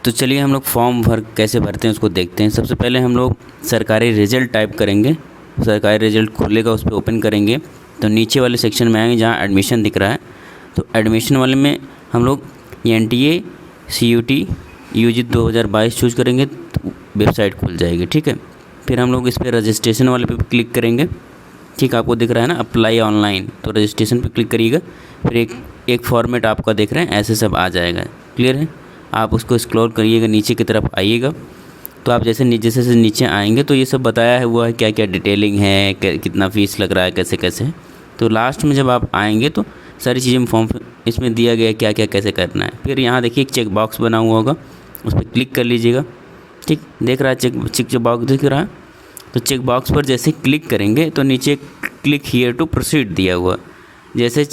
तो चलिए हम लोग फॉर्म कैसे भरते हैं उसको देखते हैं। सबसे पहले हम लोग सरकारी रिजल्ट टाइप करेंगे, सरकारी रिजल्ट खुलेगा, उस पर ओपन करेंगे तो नीचे वाले सेक्शन में आएंगे जहाँ एडमिशन दिख रहा है। तो एडमिशन वाले में हम लोग NTA CUT UG 2022 चूज़ करेंगे तो वेबसाइट खुल जाएगी। ठीक है, फिर हम लोग इस पर रजिस्ट्रेशन वाले पे क्लिक करेंगे। ठीक, आपको दिख रहा है ना अप्लाई ऑनलाइन, तो रजिस्ट्रेशन पे क्लिक करिएगा। फिर एक फॉर्मेट आपका देख रहे हैं ऐसे सब आ जाएगा। क्लियर है, आप उसको स्क्रॉल करिएगा, नीचे की तरफ आइएगा। तो आप जैसे नीचे आएंगे तो ये सब बताया हुआ है क्या क्या डिटेलिंग है, कितना फ़ीस लग रहा है, कैसे कैसे है। तो लास्ट में जब आप आएंगे तो सारी चीज़ें फॉर्म इसमें दिया गया है क्या क्या कैसे करना है। फिर यहाँ देखिए एक चेक बॉक्स बना हुआ होगा, उस पर क्लिक कर लीजिएगा। ठीक, देख रहा है चेक बॉक्स दिख रहा है। तो चेक बॉक्स पर जैसे क्लिक करेंगे तो नीचे क्लिक हियर टू प्रोसीड दिया हुआ, जैसे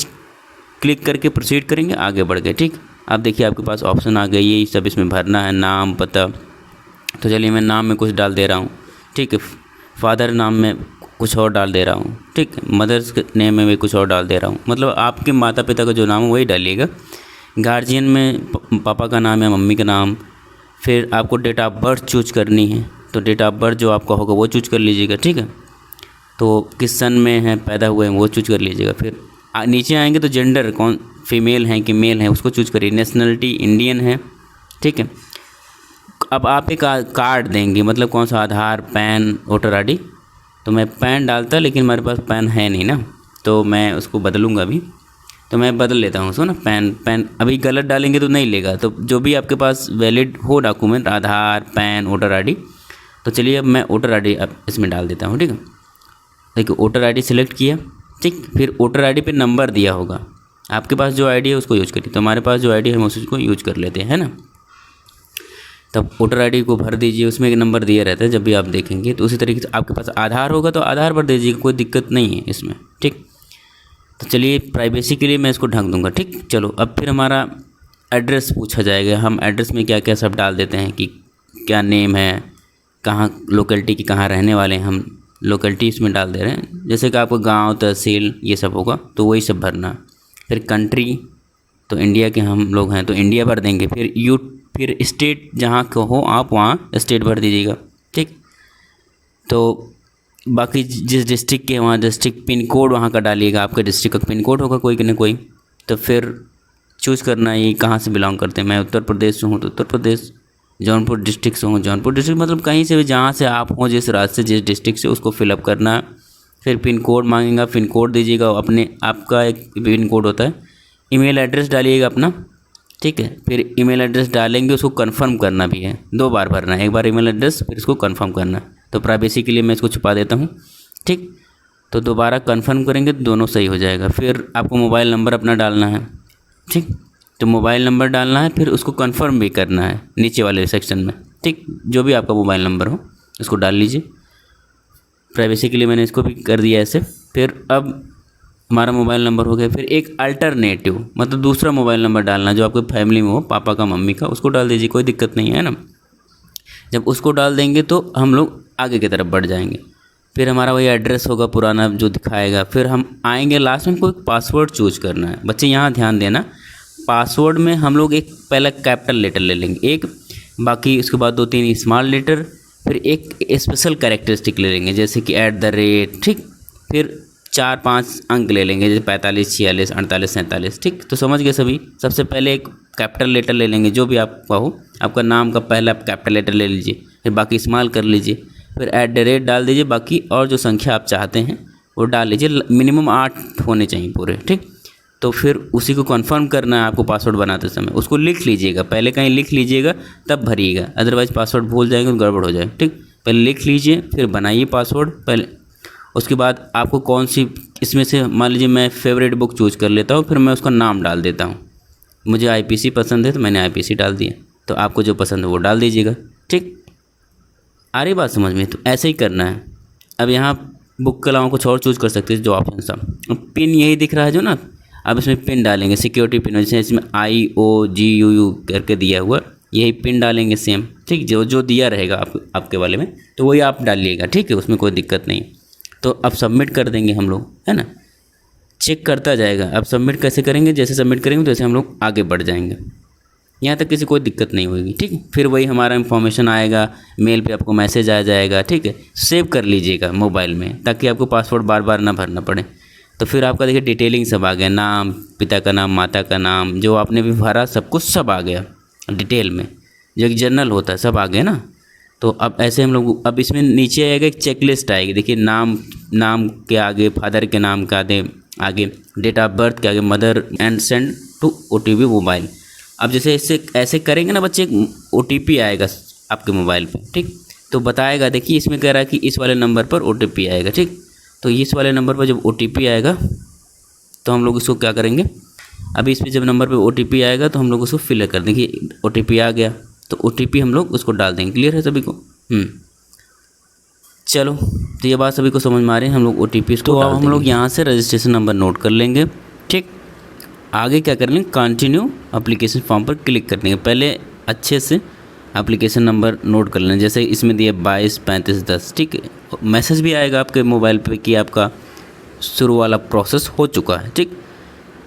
क्लिक करके प्रोसीड करेंगे आगे बढ़ गए। ठीक, आप देखिए आपके पास ऑप्शन आ गई, ये सब इसमें भरना है, नाम पता। तो चलिए मैं नाम में कुछ डाल दे रहा हूँ। ठीक है, फादर नाम में कुछ और डाल दे रहा हूँ। ठीक, मदर्स नेम में भी कुछ और डाल दे रहा हूँ, मतलब आपके माता पिता का जो नाम है वही डालिएगा। गार्जियन में पापा का नाम है, मम्मी का नाम। फिर आपको डेट ऑफ बर्थ चूज करनी है, तो डेट ऑफ बर्थ जो आपका होगा वो चूज कर लीजिएगा। ठीक है, तो किस सन में है पैदा हुए हैं वो चूज कर लीजिएगा। फिर नीचे आएंगे तो जेंडर कौन, फीमेल है कि मेल है, उसको चूज करिए। नेशनलिटी इंडियन है। ठीक है, अब आप एक कार्ड देंगे, मतलब कौन सा, आधार, पैन, वोटर ID। तो मैं पैन डालता, लेकिन मेरे पास पैन है नहीं ना, तो मैं उसको बदलूँगा अभी। तो मैं बदल लेता हूँ उसको ना, पैन अभी गलत डालेंगे तो नहीं लेगा। तो जो भी आपके पास वैलिड हो डॉक्यूमेंट, आधार, पैन, वोटर ID। तो चलिए अब मैं वोटर ID अब इसमें डाल देता हूँ। ठीक है, देखिए वोटर ID सिलेक्ट किया। ठीक, फिर वोटर ID पे नंबर दिया होगा, आपके पास जो ID है उसको यूज करिए। तो हमारे पास जो ID है हम उसको यूज कर लेते हैं ना। तब वोटर ID को भर दीजिए, उसमें एक नंबर दिया रहता है जब भी आप देखेंगे। तो उसी तरीके से आपके पास आधार होगा तो आधार भर दीजिएगा, कोई दिक्कत नहीं है इसमें। ठीक, तो चलिए प्राइवेसी के लिए मैं इसको ढक दूंगा। ठीक, चलो अब फिर हमारा एड्रेस पूछा जाएगा। हम एड्रेस में क्या क्या सब डाल देते हैं कि क्या नेम है, कहाँ लोकेलिटी की, कहाँ रहने वाले हैं हम, लोकेलिटी इसमें डाल दे रहे हैं। जैसे कि आपको गांव, तहसील ये सब होगा तो वही सब भरना। फिर कंट्री, तो इंडिया के हम लोग हैं तो इंडिया भर देंगे। फिर स्टेट जहाँ का हो आप वहाँ स्टेट भर दीजिएगा। ठीक, तो बाकी जिस डिस्ट्रिक्ट के वहाँ डिस्ट्रिक्ट पिन कोड वहाँ का डालिएगा, आपके डिस्ट्रिक्ट का पिन कोड होगा कोई ना कोई। तो फिर चूज़ करना है ये कहाँ से बिलोंग करते हैं। मैं उत्तर प्रदेश से हूँ तो उत्तर प्रदेश, जौनपुर डिस्ट्रिक्ट से हूँ जौनपुर डिस्ट्रिक्ट, मतलब कहीं से भी जहाँ से आप हों, जिस राज्य से, जिस डिस्ट्रिक्ट से, उसको फिलअप करना है। फिर पिन कोड मांगेगा, पिन कोड दीजिएगा अपने, आपका एक पिन कोड होता है। ईमेल एड्रेस डालिएगा अपना। ठीक है, फिर ईमेल एड्रेस डालेंगे, उसको कंफर्म करना भी है, 2 बार भरना है, एक बार ईमेल एड्रेस फिर इसको कंफर्म करना है। तो प्राइवेसी के लिए मैं इसको छुपा देता हूँ। ठीक, तो दोबारा कंफर्म करेंगे तो दोनों सही हो जाएगा। फिर आपको मोबाइल नंबर अपना डालना है। ठीक, तो मोबाइल नंबर डालना है, फिर उसको कंफर्म भी करना है नीचे वाले सेक्शन में। ठीक, जो भी आपका मोबाइल नंबर हो उसको डाल लीजिए। प्राइवेसी के लिए मैंने इसको भी कर दिया ऐसे। फिर अब हमारा मोबाइल नंबर हो गया। फिर एक अल्टरनेटिव, मतलब दूसरा मोबाइल नंबर डालना जो आपके फैमिली में हो, पापा का, मम्मी का, उसको डाल दीजिए, कोई दिक्कत नहीं है ना। जब उसको डाल देंगे तो हम लोग आगे की तरफ बढ़ जाएंगे। फिर हमारा वही एड्रेस होगा पुराना जो दिखाएगा। फिर हम आएंगे लास्ट में, कोई पासवर्ड चूज करना है। बच्चे यहाँ ध्यान देना, पासवर्ड में हम लोग एक पहला कैपिटल लेटर ले लेंगे एक, बाकी उसके बाद 2-3 स्मॉल लेटर, फिर एक स्पेशल कैरेक्टरिस्टिक ले लेंगे जैसे कि @। ठीक, फिर 4-5 अंक ले लेंगे जैसे 45, 46, 48, 47। ठीक, तो समझ गए सभी। सबसे पहले एक कैपिटल लेटर ले लेंगे जो भी आपका हो, आपका नाम का पहला कैपिटल लेटर ले लीजिए, फिर बाकी स्मॉल कर लीजिए, फिर @ डाल दीजिए, बाकी और जो संख्या आप चाहते हैं वो डाल लीजिए। मिनिमम 8 होने चाहिए पूरे। ठीक, तो फिर उसी को कंफर्म करना है आपको पासवर्ड बनाते समय। उसको लिख लीजिएगा, पहले कहीं लिख लीजिएगा तब भरिएगा, अदरवाइज़ पासवर्ड भूल जाएंगे तो गड़बड़ हो जाए। ठीक, पहले लिख लीजिए फिर बनाइए पासवर्ड पहले। उसके बाद आपको कौन सी इसमें से, मान लीजिए मैं फेवरेट बुक चूज़ कर लेता हूँ, फिर मैं उसका नाम डाल देता हूँ। मुझे IPC पसंद है तो मैंने IPC डाल दिया। तो आपको जो पसंद है वो डाल दीजिएगा। ठीक, आ रही बात समझ में? तो ऐसे ही करना है। अब यहाँ बुक के अलावा कुछ और चूज़ कर सकते हैं जो ऑप्शन था। पिन यही दिख रहा है जो ना, अब इसमें पिन डालेंगे, सिक्योरिटी पिन, जैसे इसमें IOGUU करके दिया हुआ, यही पिन डालेंगे सेम। ठीक, जो दिया रहेगा आपके वाले में तो वही आप डालिएगा। ठीक है, उसमें कोई दिक्कत नहीं। तो अब सबमिट कर देंगे हम लोग, है ना, चेक करता जाएगा। अब सबमिट कैसे करेंगे, जैसे सबमिट करेंगे तो ऐसे हम लोग आगे बढ़ जाएंगे। यहाँ तक किसी कोई दिक्कत नहीं होगी। ठीक है, फिर वही हमारा इन्फॉर्मेशन आएगा, मेल पे आपको मैसेज आ जाएगा। ठीक है, सेव कर लीजिएगा मोबाइल में ताकि आपको पासवर्ड बार बार ना भरना पड़े। तो फिर आपका देखिए डिटेलिंग सब आ गया, नाम, पिता का नाम, माता का नाम, जो आपने भी भरा सब कुछ सब आ गया डिटेल में, जो एक जर्नल होता है सब आ गया ना। तो अब ऐसे हम लोग, अब इसमें नीचे आएगा एक चेकलिस्ट आएगी। देखिए नाम के आगे फादर के नाम के आगे डेट ऑफ बर्थ के आगे mother and send to OTP mobile. अब जैसे इससे ऐसे करेंगे ना बच्चे, OTP आएगा आपके मोबाइल पे। ठीक, तो बताएगा, देखिए इसमें कह रहा है कि इस वाले नंबर पर OTP आएगा। ठीक, तो इस वाले नंबर पर जब OTP आएगा तो हम लोग इसको क्या करेंगे, अभी इस पर जब नंबर पे OTP आएगा तो हम लोग उसको फिल कर देंगे। OTP आ गया तो OTP हम लोग उसको डाल देंगे। क्लियर है सभी को? चलो, तो ये बात सभी को समझ में आ रही है। हम लोग OTP इसको तो हम लोग यहाँ से रजिस्ट्रेशन नंबर नोट कर लेंगे। ठीक, आगे क्या कर लेंगे, कंटिन्यू एप्लीकेशन फॉर्म पर क्लिक कर लेंगे। पहले अच्छे से एप्लीकेशन नंबर नोट कर लें, जैसे इसमें दिया 223510। ठीक है, मैसेज भी आएगा आपके मोबाइल पे कि आपका शुरू वाला प्रोसेस हो चुका है। ठीक,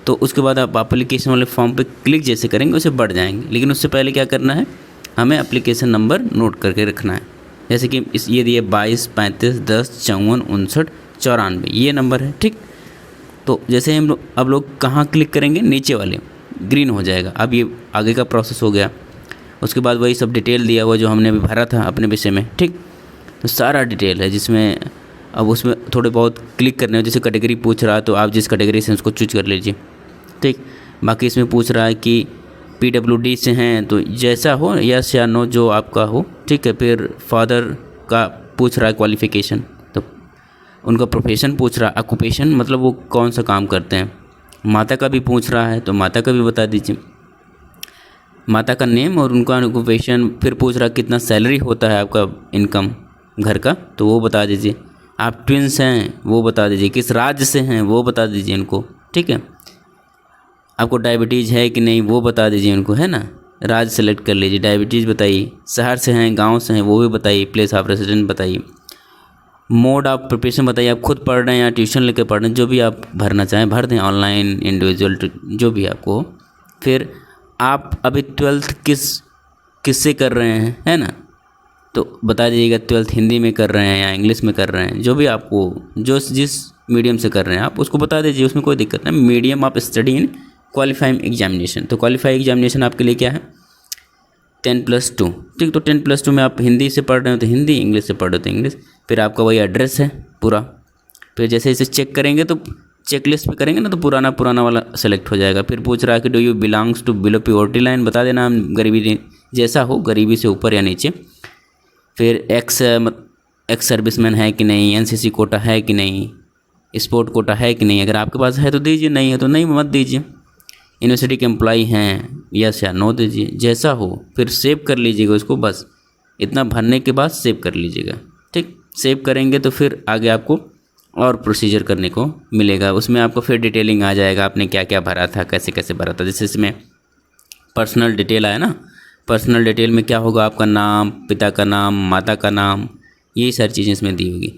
तो उसके बाद आप एप्लीकेशन वाले फॉर्म पे क्लिक जैसे करेंगे उसे बढ़ जाएंगे। लेकिन उससे पहले क्या करना है, हमें एप्लीकेशन नंबर नोट करके रखना है। जैसे कि ये दिए 2235105459 ये नंबर है। ठीक, तो जैसे हम लोग अब लोग कहाँ क्लिक करेंगे, नीचे वाले ग्रीन हो जाएगा। अब ये आगे का प्रोसेस हो गया। उसके बाद वही सब डिटेल दिया हुआ जो हमने अभी भरा था अपने विषय में। ठीक, तो सारा डिटेल है जिसमें अब उसमें थोड़े बहुत क्लिक करने हो। जैसे कैटेगरी पूछ रहा है तो आप जिस कैटेगरी से उसको चूज कर लीजिए। ठीक, बाकी इसमें पूछ रहा है कि PWD से हैं तो जैसा हो, यस या नो जो आपका हो। ठीक है, फिर फादर का पूछ रहा है क्वालिफ़िकेशन, तो उनका प्रोफेशन पूछ रहा है, ऑक्यूपेशन मतलब वो कौन सा काम करते हैं। माता का भी पूछ रहा है तो माता का भी बता दीजिए, माता का नेम और उनका ऑक्यूपेशन। फिर पूछ रहा है कितना सैलरी होता है आपका इनकम घर का, तो वो बता दीजिए। आप ट्विंस हैं वो बता दीजिए, किस राज्य से हैं वो बता दीजिए इनको। ठीक है, आपको डायबिटीज़ है कि नहीं वो बता दीजिए उनको, है ना। राज्य सेलेक्ट कर लीजिए, डायबिटीज़ बताइए। शहर से हैं, गांव से हैं वो भी बताइए। प्लेस ऑफ रेसिडेंट बताइए। मोड ऑफ प्रिपरेशन बताइए, आप खुद पढ़ रहे हैं या ट्यूशन लेकर पढ़ रहे हैं, जो भी आप भरना चाहें भर दें, ऑनलाइन, इंडिविजुअल, जो भी आपको। फिर आप अभी 12th किससे कर रहे हैं, है ना, तो बता दीजिएगा 12th हिंदी में कर रहे हैं या इंग्लिश में कर रहे हैं, जो भी आपको जिस मीडियम से कर रहे हैं आप उसको बता दीजिए, उसमें कोई दिक्कत नहीं। Medium of study in qualifying examination, तो क्वालिफाइंग एग्जामिनेशन आपके लिए क्या है, 10+2। ठीक, तो 10+2 में आप हिंदी से पढ़ रहे हो तो हिंदी, इंग्लिश से पढ़ रहे हो तो इंग्लिश। फिर आपका वही एड्रेस है पूरा। फिर जैसे इसे चेक करेंगे तो चेकलिस्ट पे करेंगे ना तो पुराना वाला सेलेक्ट हो जाएगा। फिर पूछ रहा है कि do you belongs to below poverty line, बता देना हम गरीबी जैसा हो, गरीबी से ऊपर या नीचे। फिर एक्स सर्विसमैन है कि नहीं, NCC कोटा है कि नहीं, स्पोर्ट कोटा है कि नहीं। अगर आपके पास है तो दीजिए, नहीं है तो नहीं मत दीजिए। यूनिवर्सिटी के एम्प्लॉई हैं, यस या नो दीजिए, जैसा हो। फिर सेव कर लीजिएगा उसको, बस इतना भरने के बाद सेव कर लीजिएगा। ठीक, सेव करेंगे तो फिर आगे आपको और प्रोसीजर करने को मिलेगा। उसमें आपको फिर डिटेलिंग आ जाएगा, आपने क्या क्या भरा था, कैसे कैसे भरा था। जैसे इसमें पर्सनल डिटेल आया ना, पर्सनल डिटेल में क्या होगा, आपका नाम, पिता का नाम, माता का नाम, यही सारी चीज़ें इसमें दी होगी।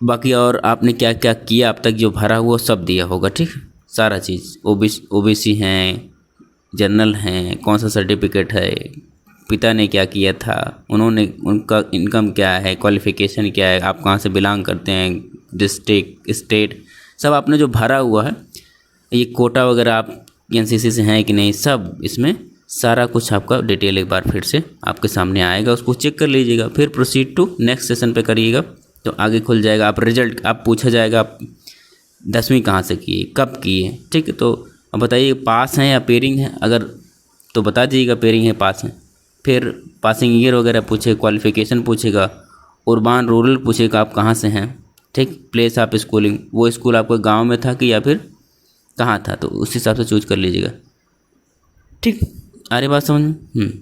बाकी और आपने क्या क्या किया अब तक जो भरा हुआ सब दिया होगा। ठीक, सारा चीज़। OBC हैं, जनरल हैं, कौन सा सर्टिफिकेट है, पिता ने क्या किया था, उनका इनकम क्या है, क्वालिफ़िकेशन क्या है, आप कहाँ से बिलोंग करते हैं, डिस्ट्रिक्ट, स्टेट, सब आपने जो भरा हुआ है। ये कोटा वगैरह आप NCC से हैं कि नहीं, सब इसमें सारा कुछ आपका डिटेल एक बार फिर से आपके सामने आएगा, उसको चेक कर लीजिएगा। फिर प्रोसीड टू नेक्स्ट सेशन पे करिएगा तो आगे खुल जाएगा। आप रिजल्ट आप पूछा जाएगा आप 10वीं कहाँ से किए, कब किए। ठीक है, तो अब बताइए पास हैं या पेयरिंग है, अगर तो बता दीजिएगा पेयरिंग है, पास हैं। फिर पासिंग ईयर वगैरह पूछेगा, क्वालिफ़िकेशन पूछेगा, उर्बान रूरल पूछेगा आप कहाँ से हैं। ठीक, प्लेस ऑफ स्कूलिंग, वो स्कूल आपको गांव में था कि या फिर कहाँ था, तो उस हिसाब से चूज कर लीजिएगा। ठीक, आ रही बात समझ में?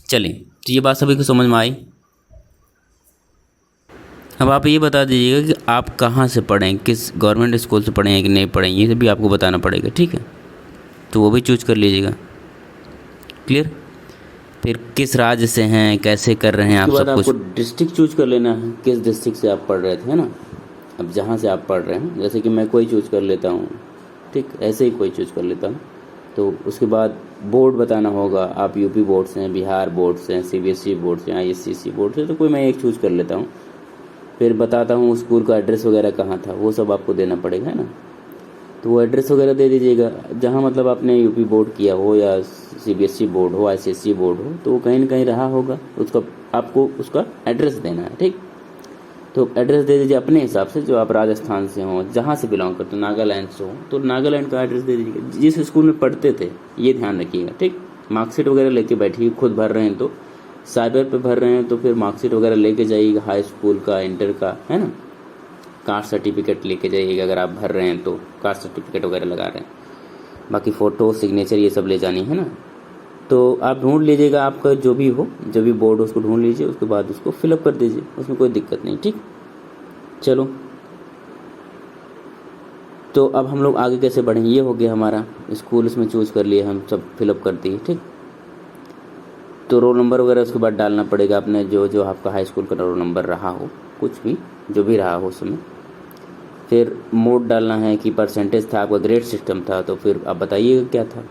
चलिए, तो ये बात सभी को समझ में आई। अब आप ये बता दीजिएगा कि आप कहाँ से पढ़ें, किस गवर्नमेंट स्कूल से पढ़े हैं कि नहीं पढ़े, ये भी आपको बताना पड़ेगा। ठीक है, तो वो भी चूज कर लीजिएगा। क्लियर? फिर किस राज्य से हैं, कैसे कर रहे हैं आप सब कुछ। आपको डिस्ट्रिक्ट चूज कर लेना है, किस डिस्ट्रिक्ट से आप पढ़ रहे थे, है ना। अब जहाँ से आप पढ़ रहे हैं, जैसे कि मैं कोई चूज कर लेता हूँ। ठीक, ऐसे ही कोई चूज कर लेता हूँ। तो उसके बाद बोर्ड बताना होगा, आप यूपी बोर्ड से हैं, बिहार बोर्ड से हैं, सीबीएसई बोर्ड से, आईएससीसी बोर्ड से, तो कोई मैं एक चूज़ कर लेता हूँ। फिर बताता हूँ स्कूल का एड्रेस वगैरह कहाँ था, वो सब आपको देना पड़ेगा, है ना। तो वो एड्रेस वगैरह दे दीजिएगा, जहाँ मतलब आपने यूपी बोर्ड किया हो या सीबीएसई बोर्ड हो, आईसीएसई बोर्ड हो, तो वो कहीं ना कहीं रहा होगा, उसका आपको उसका एड्रेस देना है, ठीक। तो एड्रेस दे दीजिए अपने हिसाब से, जो आप राजस्थान से हो, जहाँ से बिलोंग करते हो, नागालैंड से हो तो नागालैंड का एड्रेस दे दीजिएगा, जिस स्कूल में पढ़ते थे, ये ध्यान रखिएगा, ठीक। मार्कशीट वगैरह लेके बैठिए, खुद भर रहे हैं तो साइबर पे भर रहे हैं तो फिर मार्कशीट वगैरह लेके जाइएगा, हाई स्कूल का, इंटर का, है ना। कास्ट सर्टिफिकेट लेके जाइएगा, अगर आप भर रहे हैं तो कास्ट सर्टिफिकेट वगैरह लगा रहे हैं। बाकी फ़ोटो, सिग्नेचर, ये सब ले जानी है ना। तो आप ढूंढ लीजिएगा, आपका जो भी हो, जो भी बोर्ड हो उसको ढूंढ लीजिए, उसके बाद उसको फिलअप कर दीजिए, उसमें कोई दिक्कत नहीं, ठीक। चलो, तो अब हम लोग आगे कैसे बढ़ें, ये हो गया हमारा स्कूल, इसमें चूज़ कर लिए, हम सब फिलअप कर दिए, ठीक। तो रोल नंबर वगैरह उसके बाद डालना पड़ेगा, आपने जो जो आपका हाई स्कूल का रोल नंबर रहा हो, कुछ भी जो भी रहा हो उसमें। फिर मोड डालना है कि परसेंटेज था आपका, ग्रेड सिस्टम था, तो फिर आप बताइएगा क्या था,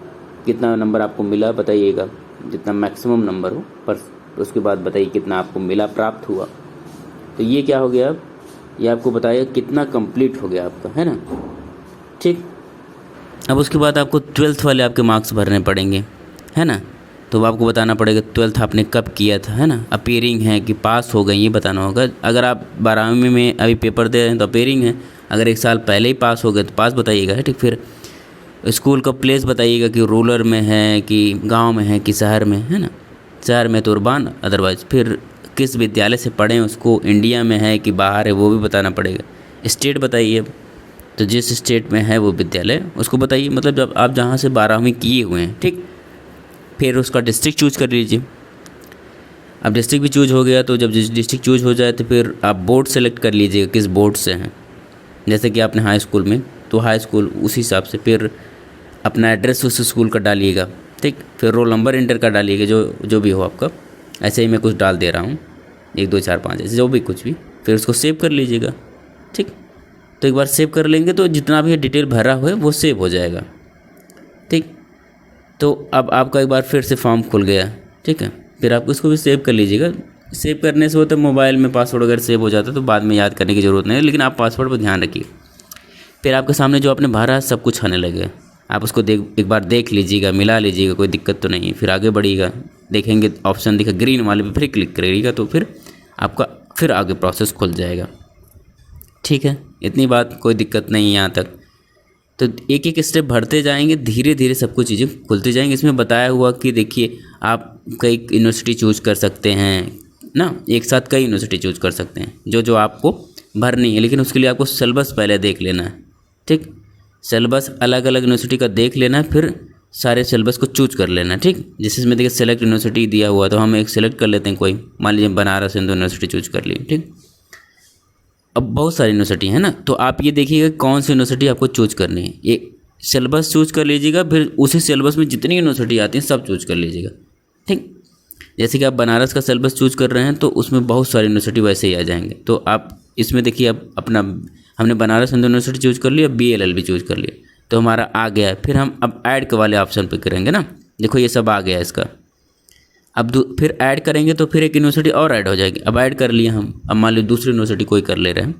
कितना नंबर आपको मिला बताइएगा, जितना मैक्सिमम नंबर हो, पर उसके बाद बताइए कितना आपको मिला, प्राप्त हुआ। तो ये क्या हो गया, अब ये आपको बताएगा कितना कंप्लीट हो गया आपका, है ना, ठीक। अब उसके बाद आपको 12th वाले आपके मार्क्स भरने पड़ेंगे, है ना। तो आपको बताना पड़ेगा 12th आपने कब किया था, है ना। अपीयरिंग है कि पास हो गए, ये बताना होगा। अगर आप 12वीं में अभी पेपर दे रहे हैं तो अपीयरिंग है, अगर 1 साल पहले ही पास हो गए तो पास बताइएगा, है, ठीक। फिर स्कूल का प्लेस बताइएगा कि रूरल में है कि गांव में है कि शहर में, है ना। शहर में तो उर्बान, अदरवाइज फिर किस विद्यालय से पढ़ें उसको, इंडिया में है कि बाहर है, वो भी बताना पड़ेगा। स्टेट बताइए, तो जिस स्टेट में है वो विद्यालय उसको बताइए, मतलब जब आप जहाँ से 12वीं किए हुए हैं, ठीक। फिर उसका डिस्ट्रिक्ट चूज कर लीजिए। अब डिस्ट्रिक्ट भी चूज हो गया, तो जब डिस्ट्रिक्ट चूज हो जाए तो फिर आप बोर्ड सेलेक्ट कर लीजिएगा, किस बोर्ड से हैं। जैसे कि आपने हाई स्कूल में, तो हाई स्कूल उसी हिसाब से फिर अपना एड्रेस उस स्कूल का डालिएगा, ठीक। फिर रोल नंबर इंटर का डालिएगा, जो भी हो आपका। ऐसे ही मैं कुछ डाल दे रहा हूँ, 1 2 4 5 ऐसे जो भी कुछ भी। फिर उसको सेव कर लीजिएगा, ठीक। तो एक बार सेव कर लेंगे तो जितना भी डिटेल भरा हुआ है वो सेव हो जाएगा, ठीक। तो अब आपका एक बार फिर से फॉर्म खुल गया, ठीक है। फिर आप उसको भी सेव कर लीजिएगा। सेव करने से होता है मोबाइल में पासवर्ड अगर सेव हो जाता है तो बाद में याद करने की ज़रूरत नहीं है, लेकिन आप पासवर्ड पर ध्यान रखिए। फिर आपके सामने जो आपने भरा है सब कुछ आने लगे, आप उसको एक बार देख लीजिएगा, मिला लीजिएगा, कोई दिक्कत तो नहीं है। फिर आगे बढ़िएगा, देखेंगे ऑप्शन दिखा ग्रीन वाले पे, फिर क्लिक करिएगा तो फिर आपका फिर आगे प्रोसेस खुल जाएगा, ठीक है। इतनी बात, कोई दिक्कत नहीं है यहाँ तक। तो एक एक स्टेप भरते जाएंगे, धीरे धीरे सब कुछ चीज़ें खुलती जाएंगी। इसमें बताया हुआ कि देखिए आप कई यूनिवर्सिटी चूज़ कर सकते हैं ना, एक साथ कई यूनिवर्सिटी चूज़ कर सकते हैं जो जो आपको भरनी है, लेकिन उसके लिए आपको सिलेबस पहले देख लेना है, ठीक। सिलेबस अलग अलग यूनिवर्सिटी का देख लेना है, फिर सारे सिलेबस को चूज कर लेना है, ठीक। जैसे इसमें देखिए सेलेक्ट यूनिवर्सिटी दिया हुआ, तो हम एक सेलेक्ट कर लेते हैं कोई, मान लीजिए बनारस हिंदू यूनिवर्सिटी चूज कर ली, ठीक। अब बहुत सारी यूनिवर्सिटी है ना, तो आप ये देखिएगा कौन सी यूनिवर्सिटी आपको चूज करनी है। ये सिलेबस चूज कर लीजिएगा, फिर उसी सिलेबस में जितनी यूनिवर्सिटी आती हैं सब चूज कर लीजिएगा, ठीक। जैसे कि आप बनारस का सिलेबस चूज कर रहे हैं तो उसमें बहुत सारी यूनिवर्सिटी वैसे ही आ जाएंगे। तो आप इसमें देखिए, अब अपना हमने बनारस हिंदू यूनिवर्सिटी चूज कर लिया, BLLB चूज कर लिया, तो हमारा आ गया है। फिर हम अब ऐड वाले ऑप्शन पे करेंगे ना, देखो ये सब आ गया है इसका। अब फिर ऐड करेंगे तो फिर एक यूनिवर्सिटी और ऐड हो जाएगी। अब ऐड कर लिया हम, अब मान लो दूसरी यूनिवर्सिटी कोई कर ले रहे हैं,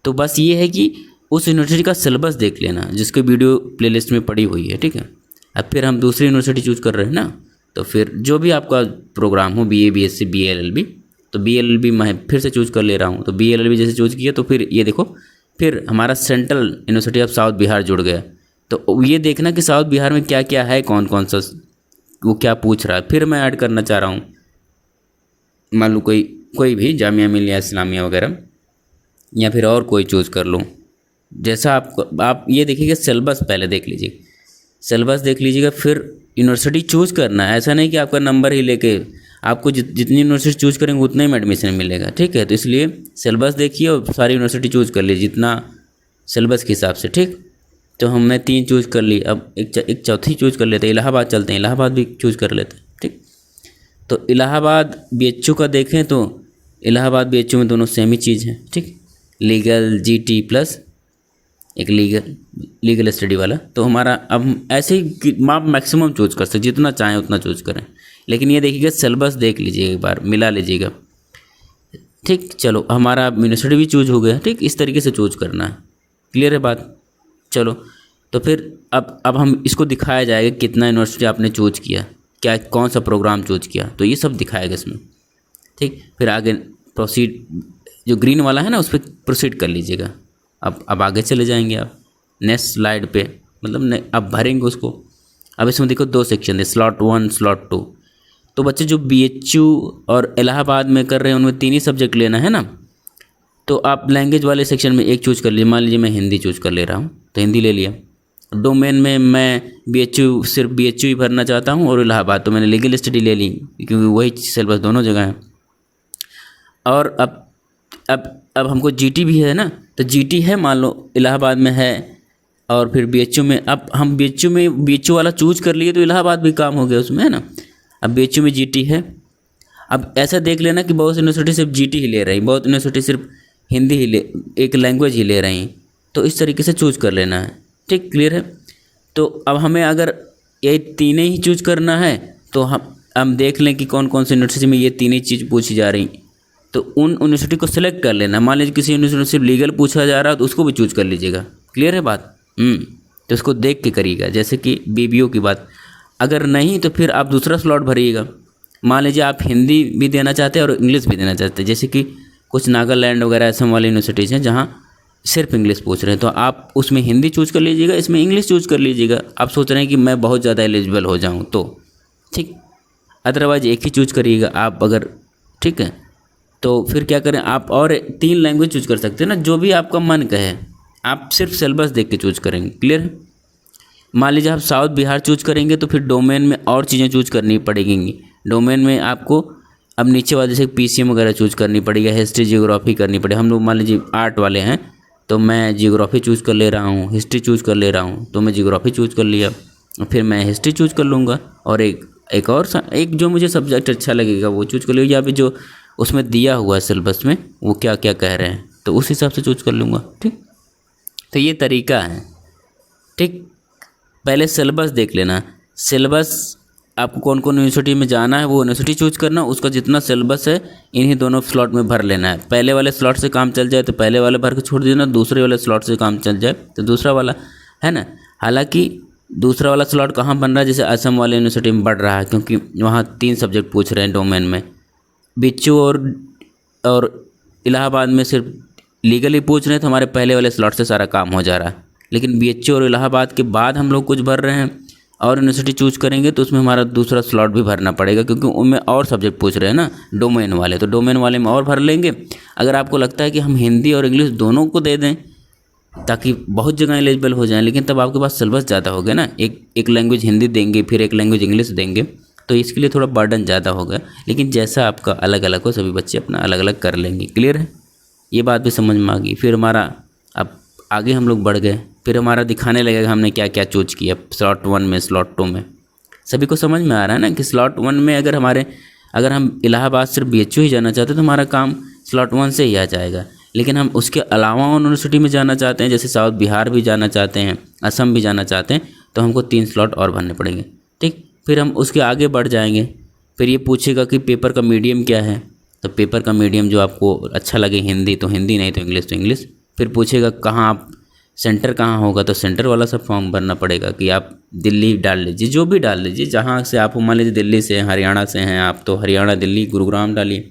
तो बस ये है कि उस यूनिवर्सिटी का सिलेबस देख लेना जिसकी वीडियो प्लेलिस्ट में पड़ी हुई है, ठीक है। अब फिर हम दूसरी यूनिवर्सिटी चूज़ कर रहे हैं ना, तो फिर जो भी आपका प्रोग्राम हो, BA BSc BLLB, तो BLLB मैं फिर से चूज़ कर ले रहा हूँ। तो BLLB जैसे चूज़ किया तो फिर ये देखो, फिर हमारा central university of south Bihar जुड़ गया। तो ये देखना कि साउथ बिहार में क्या क्या है, कौन कौन सा वो क्या पूछ रहा है। फिर मैं ऐड करना चाह रहा हूँ, मान लो कोई भी जामिया मिलिया इस्लामिया वगैरह, या फिर और कोई चूज़ कर लूँ। जैसा आप ये देखिएगा, सिलेबस पहले देख लीजिए, सिलेबस देख लीजिएगा, फिर यूनिवर्सिटी चूज़ करना है। ऐसा नहीं कि आपका नंबर ही लेके आपको जितनी यूनिवर्सिटी चूज़ करेंगे उतना ही में एडमिशन मिलेगा, ठीक है। तो इसलिए सिलेबस देखिए और सारी यूनिवर्सिटी चूज़ कर लीजिए जितना सिलेबस के हिसाब से, ठीक। तो हमने 3 चूज़ कर ली, अब एक चौथी चूज़ कर लेते हैं, इलाहाबाद चलते हैं, इलाहाबाद भी चूज़ कर लेते हैं, ठीक। तो इलाहाबाद BHU का देखें तो इलाहाबाद BHU में दोनों सेम ही चीज़ है, ठीक। लीगल GT प्लस एक लीगल स्टडी वाला। तो हमारा अब हम ऐसे ही आप मैक्सिमम चूज कर सकते, जितना चाहें उतना चूज करें, लेकिन ये देखिएगा सिलेबस देख लीजिएगा, एक बार मिला लीजिएगा। ठीक, चलो हमारा यूनिवर्सिटी भी चूज हो गया। ठीक, इस तरीके से चूज करना है। क्लियर है बात? चलो तो फिर अब हम इसको दिखाया जाएगा कितना यूनिवर्सिटी आपने चूज किया, क्या कौन सा प्रोग्राम चूज किया, तो ये सब दिखाएगा इसमें। ठीक, फिर आगे प्रोसीड, जो ग्रीन वाला है ना उस पर प्रोसीड कर लीजिएगा। अब आगे चले जाएंगे आप नेक्स्ट स्लाइड पे, मतलब अब भरेंगे उसको। अब इसमें देखो 2 सेक्शन है, स्लॉट 1 स्लॉट 2। तो बच्चे जो BHU और इलाहाबाद में कर रहे हैं उनमें 3 ही सब्जेक्ट लेना है ना, तो आप लैंग्वेज वाले सेक्शन में एक चूज कर लीजिए। मान लीजिए मैं हिंदी चूज कर ले रहा हूँ तो हिंदी ले लिया। डोमेन में मैं BHU सिर्फ BHU ही भरना चाहता हूँ और इलाहाबाद तो मैंने लीगल स्टडी ले ली, क्योंकि वही सिलेबस दोनों जगह है। और अब हमको GT भी है ना, तो GT है मान लो इलाहाबाद में है और फिर BHU में, अब हम BHU वाला चूज कर लिए तो इलाहाबाद भी काम हो गया उसमें, है ना। अब BHU में GT है। अब ऐसा देख लेना कि बहुत यूनिवर्सिटी सिर्फ GT ही ले रही, बहुत यूनिवर्सिटी सिर्फ हिंदी ही एक लैंग्वेज ही ले रही, तो इस तरीके से चूज कर लेना है। ठीक, क्लियर है? तो अब हमें अगर ये तीनों ही चूज करना है तो हम देख लें कि कौन कौन सी यूनिवर्सिटी में ये तीनों चीज़ पूछी जा रही, तो उन यूनिवर्सिटी को सिलेक्ट कर लेना। मान लीजिए किसी यूनिवर्सिटी से लीगल पूछा जा रहा है तो उसको भी चूज कर लीजिएगा। क्लियर है बात? तो इसको देख के करिएगा। जैसे कि BBO की बात, अगर नहीं तो फिर आप दूसरा स्लॉट भरिएगा। मान लीजिए आप हिंदी भी देना चाहते हैं और इंग्लिश भी देना चाहते हैं, जैसे कि कुछ नागालैंड वगैरह असम वाली यूनिवर्सिटीज़ हैं जहाँ सिर्फ इंग्लिश पूछ रहे हैं, तो आप उसमें हिंदी चूज कर लीजिएगा, इसमें इंग्लिश चूज कर लीजिएगा। आप सोच रहे हैं कि मैं बहुत ज़्यादा एलिजिबल हो जाऊँ तो ठीक, अदरवाइज एक ही चूज करिएगा आप अगर। ठीक है, तो फिर क्या करें, आप और 3 लैंग्वेज चूज कर सकते हैं ना, जो भी आपका मन कहे। आप सिर्फ सिलेबस देख के चूज करेंगे। क्लियर है? मान लीजिए आप साउथ बिहार चूज करेंगे तो फिर डोमेन में और चीज़ें चूज करनी पड़ेंगी। डोमेन में आपको अब नीचे वाले जैसे PCM वगैरह चूज करनी पड़ेगी, हिस्ट्री जियोग्राफी करनी पड़ेगी। हम लोग मान लीजिए आर्ट वाले हैं तो मैं जियोग्राफी चूज़ कर ले रहा हूँ, हिस्ट्री चूज़ कर ले रहा हूँ, तो मैं जियोग्राफी चूज़ कर लिया, फिर मैं हिस्ट्री चूज़ कर लूँगा और एक जो मुझे सब्जेक्ट अच्छा लगेगा वो चूज़ कर लूँगा, या फिर जो उसमें दिया हुआ है सिलेबस में वो क्या क्या कह रहे हैं तो उस हिसाब से चूज़ कर लूँगा। ठीक, तो ये तरीका है। ठीक, पहले सिलेबस देख लेना। सिलेबस आपको कौन कौन यूनिवर्सिटी में जाना है वो यूनिवर्सिटी चूज करना, उसका जितना सिलेबस है इन्हीं दोनों स्लॉट में भर लेना है। पहले वाले स्लॉट से काम चल जाए तो पहले वाले भर के छोड़ देना, दूसरे वाले स्लॉट से काम चल जाए तो दूसरा वाला, है ना। हालांकि दूसरा वाला स्लॉट कहाँ बन रहा है, जैसे असम वाले यूनिवर्सिटी में बढ़ रहा है, क्योंकि वहाँ 3 सब्जेक्ट पूछ रहे हैं डोमेन में। BHU और इलाहाबाद में सिर्फ लीगल ही पूछ रहे हैं, तो हमारे पहले वाले स्लॉट से सारा काम हो जा रहा है। लेकिन BHU और इलाहाबाद के बाद हम लोग कुछ भर रहे हैं और यूनिवर्सिटी चूज करेंगे तो उसमें हमारा दूसरा स्लॉट भी भरना पड़ेगा, क्योंकि उनमें और सब्जेक्ट पूछ रहे हैं ना डोमेन वाले, तो डोमेन वाले में और भर लेंगे। अगर आपको लगता है कि हम हिंदी और इंग्लिश दोनों को दे दें ताकि बहुत जगह एलिजिबल हो जाएं, लेकिन तब आपके पास सिलेबस ज़्यादा हो गया ना, एक लैंग्वेज हिंदी देंगे फिर एक लैंग्वेज इंग्लिश देंगे, तो इसके लिए थोड़ा बर्डन ज़्यादा होगा। लेकिन जैसा आपका अलग अलग हो सभी बच्चे अपना अलग अलग कर लेंगे। क्लियर है? ये बात भी समझ में आ गई। फिर हमारा अब आगे हम लोग बढ़ गए, फिर हमारा दिखाने लगेगा हमने क्या क्या चूज किया स्लॉट 1 में स्लॉट 2 में। सभी को समझ में आ रहा है ना कि स्लॉट 1 में अगर हम इलाहाबाद सिर्फ BHU ही जाना चाहते हैं तो हमारा काम स्लॉट 1 से ही आ जाएगा। लेकिन हम उसके अलावा यूनिवर्सिटी में जाना चाहते हैं, जैसे साउथ बिहार भी जाना चाहते हैं, असम भी जाना चाहते हैं, तो हमको 3 स्लॉट और भरने पड़ेंगे। ठीक, फिर हम उसके आगे बढ़ जाएंगे। फिर ये पूछेगा कि पेपर का मीडियम क्या है, तो पेपर का मीडियम जो आपको अच्छा लगे, हिंदी तो हिंदी, नहीं तो इंग्लिश। फिर पूछेगा कहाँ आप सेंटर कहाँ होगा, तो सेंटर वाला सब फॉर्म भरना पड़ेगा कि आप दिल्ली डाल लीजिए, जो भी डाल लीजिए जहाँ से आप, मान लीजिए दिल्ली से हरियाणा से हैं आप तो हरियाणा, दिल्ली, गुरुग्राम डालिए।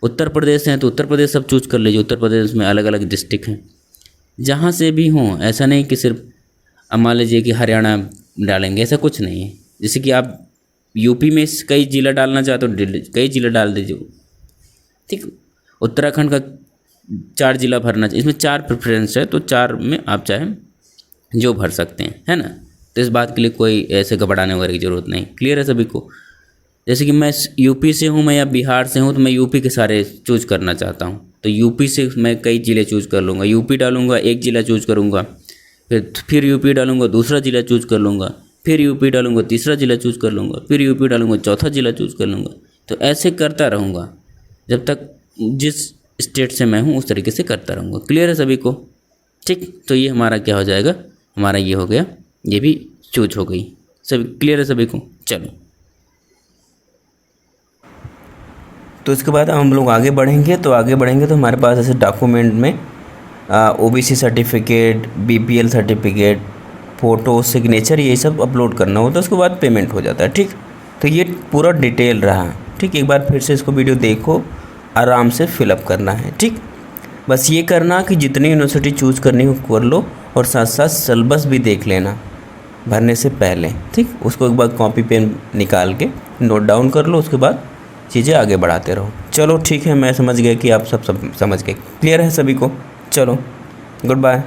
उत्तर प्रदेश से हैं तो उत्तर प्रदेश सब चूज कर लीजिए। उत्तर प्रदेश में अलग अलग डिस्ट्रिक्ट हैं, जहाँ से भी हों, ऐसा नहीं कि सिर्फ मान लीजिए कि हरियाणा डालेंगे, ऐसा कुछ नहीं है। जैसे कि आप यूपी में कई जिला डालना चाहते हो, कई जिला डाल दीजिए। ठीक, उत्तराखंड का 4 जिला भरना चाहिए, इसमें 4 प्रेफरेंस है, तो 4 में आप चाहें जो भर सकते हैं, है ना। तो इस बात के लिए कोई ऐसे घबराने वगैरह की ज़रूरत नहीं। क्लियर है सभी को? जैसे कि मैं यूपी से हूँ, मैं या बिहार से हूँ, तो मैं यूपी के सारे चूज करना चाहता हूँ, तो यूपी से मैं कई जिले चूज कर लूँगा। यूपी डालूंगा, एक जिला चूज करूँगा, फिर यूपी डालूंगा, दूसरा जिला चूज कर लूँगा, फिर यूपी डालूंगा, तीसरा जिला चूज कर लूँगा, फिर यूपी डालूंगा, चौथा जिला चूज कर लूँगा। तो ऐसे करता रहूँगा जब तक जिस स्टेट से मैं हूँ उस तरीके से करता रहूँगा। क्लियर है सभी को? ठीक, तो ये हमारा क्या हो जाएगा, हमारा ये हो गया, ये भी चूज हो गई। सभी क्लियर है सभी को? चलो, तो इसके बाद हम लोग आगे बढ़ेंगे। तो हमारे पास ऐसे डॉक्यूमेंट में OBC certificate, BPL certificate, photo, signature, ये सब अपलोड करना होता है। उसके बाद पेमेंट हो जाता है। ठीक, तो ये पूरा डिटेल रहा। ठीक, एक बार फिर से इसको वीडियो देखो, आराम से फिलअप करना है। ठीक, बस ये करना कि जितनी यूनिवर्सिटी चूज़ करनी हो कर लो, और साथ साथ सिलेबस भी देख लेना भरने से पहले। ठीक, उसको एक बार कॉपी पेन निकाल के नोट डाउन कर लो, उसके बाद चीज़ें आगे बढ़ाते रहो। चलो ठीक है, मैं समझ गया कि आप सब समझ गए। क्लियर है सभी को? चलो, गुड बाय।